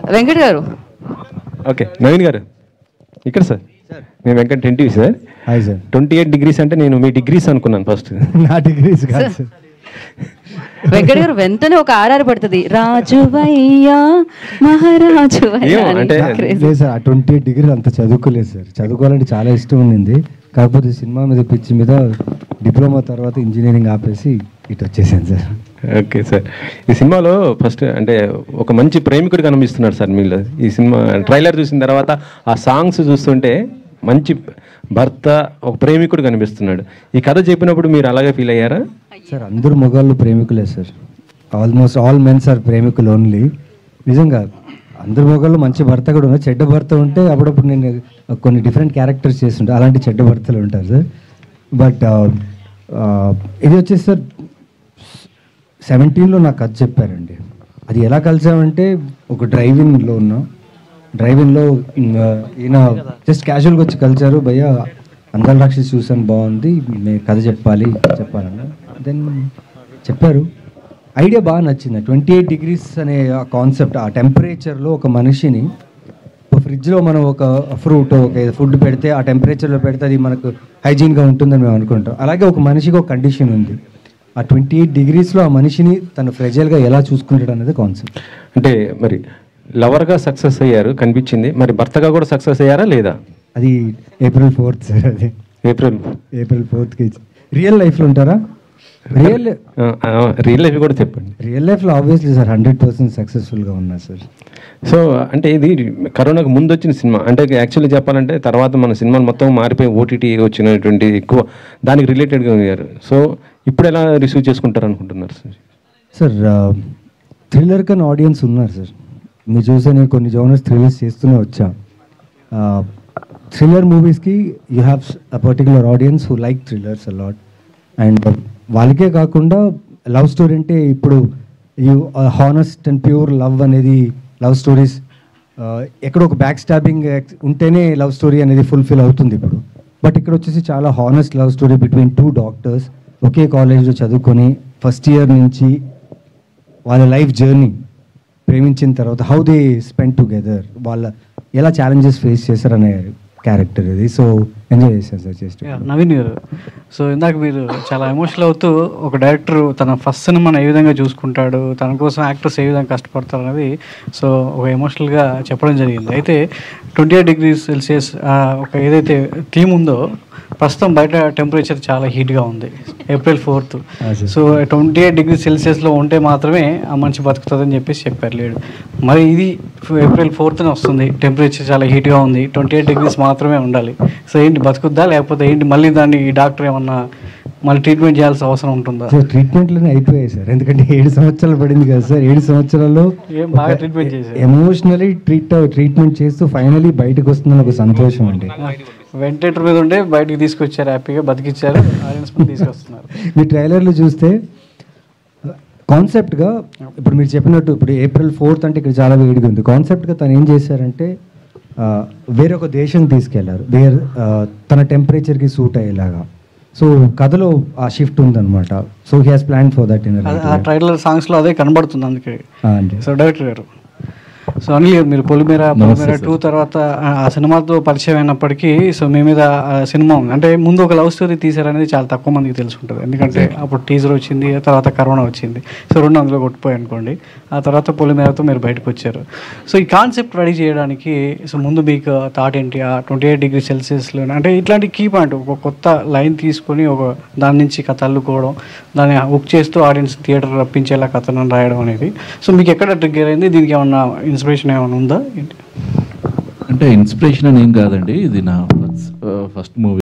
వెంకట్ గారు. ఓకే నవీన్ గారు ఇక్కడ సార్. నేను Venkat 20 sir. Hi sir. 28 degrees అంటే నేను మీ డిగ్రీస్ అనుకున్నాను ఫస్ట్. నా డిగ్రీస్ కాదు సార్. వెంకట్ గారు వెంటనే ఒక ఆర్ఆర్ పడుతుంది, రాజువయ్యా మహారాజు అంటే లేదు సార్, ఆ 28 డిగ్రీలు అంత చదువుకోలేదు సార్. చదువుకోవాలంటే చాలా ఇష్టం ఉండింది, కాకపోతే సినిమా మీద పిచ్చి మీద డిప్లొమా తర్వాత ఇంజనీరింగ్ ఆపేసి ఇటు వచ్చేసాను సార్. Okay sir. ఈ సినిమాలో ఫస్ట్ అంటే ఒక మంచి ప్రేమికుడు కనిపిస్తున్నాడు సార్ మీలో. ఈ సినిమా ట్రైలర్ చూసిన తర్వాత ఆ సాంగ్స్ చూస్తుంటే మంచి భర్త, ఒక ప్రేమికుడు కనిపిస్తున్నాడు. ఈ కథ చెప్పినప్పుడు మీరు అలాగే ఫీల్ అయ్యారా? సార్ అందరూ మగాళ్ళు ప్రేమికులే sir. Almost all mens are ప్రేమికులు ఓన్లీ. నిజంగా అందరు మగాళ్ళు మంచి భర్త కూడా ఉన్నారు, చెడ్డ భర్త ఉంటే అప్పుడప్పుడు నేను కొన్ని డిఫరెంట్ క్యారెక్టర్స్ చేస్తుంటే అలాంటి చెడ్డ భర్తలు ఉంటారు సార్. బట్ ఇది వచ్చేసి సార్ 17లో నాకు కథ చెప్పారండి. అది ఎలా కలిసామంటే ఒక డ్రైవింగ్లో ఉన్నాం. డ్రైవింగ్లో ఈయన జస్ట్ క్యాజువల్గా వచ్చి కలిసారు, భయ్య అందాల రాక్షసి చూసాను బాగుంది, మేము కథ చెప్పాలన్న. దెన్ చెప్పారు, ఐడియా బాగా నచ్చింది. 28 degrees అనే ఆ కాన్సెప్ట్, ఆ టెంపరేచర్లో ఒక మనిషిని ఫ్రిడ్జ్లో మనం ఒక ఫ్రూట్ ఒక ఫుడ్ పెడితే ఆ టెంపరేచర్లో పెడితే అది మనకు హైజీన్గా ఉంటుందని మేము అనుకుంటాం. అలాగే ఒక మనిషికి ఒక కండిషన్ ఉంది, ఆ 28 degreesలో ఆ మనిషిని తను ఫ్రెజైల్గా ఎలా చూసుకుంటాడు అనేది కాన్సెప్ట్. అంటే మరి లవర్గా సక్సెస్ అయ్యారు కనిపించింది, మరి భర్తగా కూడా సక్సెస్ అయ్యారా లేదా? అది April 4th సార్. అది April 4th రియల్ లైఫ్లో ఉంటారా? రియల్ లైఫ్ కూడా చెప్పండి. రియల్ లైఫ్లో ఆబ్వియస్లీ సార్ 100% సక్సెస్ఫుల్గా ఉన్నా సార్. సో అంటే ఇది కరోనాకు ముందు వచ్చిన సినిమా, అంటే యాక్చువల్లీ చెప్పాలంటే తర్వాత మన సినిమాలు మొత్తం మారిపోయి ఓటీటీ వచ్చినటువంటి ఎక్కువ దానికి రిలేటెడ్గా ఉన్నారు. సో ఇప్పుడు ఎలా రిసీవ్ చేసుకుంటారు అనుకుంటున్నారు సార్? సార్ థ్రిల్లర్ కన్నా ఆడియన్స్ ఉన్నారు సార్. మీరు చూసే నేను కొన్ని జోనర్స్ థ్రిల్లర్స్ చేస్తూనే వచ్చా. థ్రిల్లర్ మూవీస్కి you have a particular audience who like thrillers a lot. And వాళ్ళకే కాకుండా లవ్ స్టోరీ అంటే ఇప్పుడు you honest and pure love అనేది, లవ్ స్టోరీస్ ఎక్కడ ఒక బ్యాక్ స్టాబింగ్ ఉంటేనే లవ్ స్టోరీ అనేది ఫుల్ఫిల్ అవుతుంది ఇప్పుడు. బట్ ఇక్కడ వచ్చేసి చాలా honest love story between 2 doctors ఒకే కాలేజ్లో చదువుకొని ఫస్ట్ ఇయర్ నుంచి వాళ్ళ లైఫ్ జర్నీ, ప్రేమించిన తర్వాత హౌ దే స్పెండ్ టుగెదర్, వాళ్ళ ఎలా ఛాలెంజెస్ ఫేస్ చేశారనే క్యారెక్టర్ ఇది. సో ఎంజాయ్ చేశాను సార్ చేస్తూ. నవీన్ గారు, సో ఇందాక మీరు చాలా ఎమోషనల్ అవుతూ ఒక డైరెక్టర్ తన ఫస్ట్ సినిమాను ఏ విధంగా చూసుకుంటాడు, తన కోసం యాక్టర్స్ ఏ విధంగా కష్టపడతారు అనేది సో ఒక ఎమోషనల్గా చెప్పడం జరిగింది. అయితే 28 degrees Celsius ఒక ఏదైతే థీమ్ ఉందో, ప్రస్తుతం బయట టెంపరేచర్ చాలా హీట్గా ఉంది, April 4th. సో 28 degrees Celsiusలో ఉంటే మాత్రమే ఆ మనిషి బతుకుతుందని చెప్పేసి చెప్పారు లేడు. మరి ఇది April 4th వస్తుంది, టెంపరేచర్ చాలా హీట్గా ఉంది, 28 degrees మాత్రమే ఉండాలి. సో ఏంటి బతుకుద్దా, లేకపోతే ఏంటి మళ్ళీ దాన్ని డాక్టర్ ఏమన్నా మళ్ళీ ట్రీట్మెంట్ చేయాల్సిన అవసరం ఉంటుందా? సార్ ట్రీట్మెంట్లోనే అయిపోయాయి సార్, ఎందుకంటే 7 సంవత్సరాలు పడింది కదా సార్. 7 సంవత్సరాల్లో బాగా ట్రీట్మెంట్ చేశారు, ఎమోషనలీ ట్రీట్మెంట్ చేస్తూ ఫైనలీ బయటకు వస్తుందని ఒక సంతోషం అండి. వెంటిలేటర్ మీద ఉండే బయటకు తీసుకొచ్చారు, హ్యాపీగా బతికిచ్చారు, ఆడియన్స్ ముందు తీసుకొస్తున్నారు. మీ ట్రైలర్లు చూస్తే కాన్సెప్ట్గా ఇప్పుడు మీరు చెప్పినట్టు ఇప్పుడు April 4th అంటే ఇక్కడ చాలా వేడిగా ఉంది. కాన్సెప్ట్గా తను ఏం చేశారంటే వేరొక దేశం తీసుకెళ్లారు, తన టెంపరేచర్కి సూట్ అయ్యేలాగా. సో కథలో ఆ షిఫ్ట్ ఉందన్నమాట. So he has plan for that in trailer సాంగ్స్లో అదే కనబడుతుంది అందుకే. సో డైరెక్టర్ గారు, సో అనిల్ గారు, మీరు పొలిమేర 2 తర్వాత ఆ సినిమాతో పరిచయం అయినప్పటికీ సో మీ మీద సినిమా ఉంది అంటే ముందు ఒక లవ్ స్టోరీ తీశారనేది చాలా తక్కువ మందికి తెలుసుకుంటుంది, ఎందుకంటే అప్పుడు టీజర్ వచ్చింది, తర్వాత కరోనా వచ్చింది, సో 2 అందులో కొట్టిపోయి అనుకోండి. ఆ తర్వాత పొలిమేరతో మీరు బయటకు వచ్చారు. సో ఈ కాన్సెప్ట్ రెడీ చేయడానికి సో ముందు మీకు థాట్ ఏంటి? ఆ 28 degrees Celsiusలో అంటే ఇట్లాంటి కీ పాయింట్, ఒక కొత్త లైన్ తీసుకొని ఒక దాని నుంచి కథ అల్లుకోవడం, దాన్ని హుక్ చేస్తూ ఆడియన్స్ థియేటర్ రప్పించేలా కథను రాయడం అనేది సో మీకు ఎక్కడ ట్రిగ్గర్ అయింది? దీనికి ఏమన్నా ఇన్స్పిరేషన్ ఏమైనా ఉందా? అంటే ఇన్స్పిరేషన్ అని ఏం కాదండి, ఇది నా ఫస్ట్ మూవీ.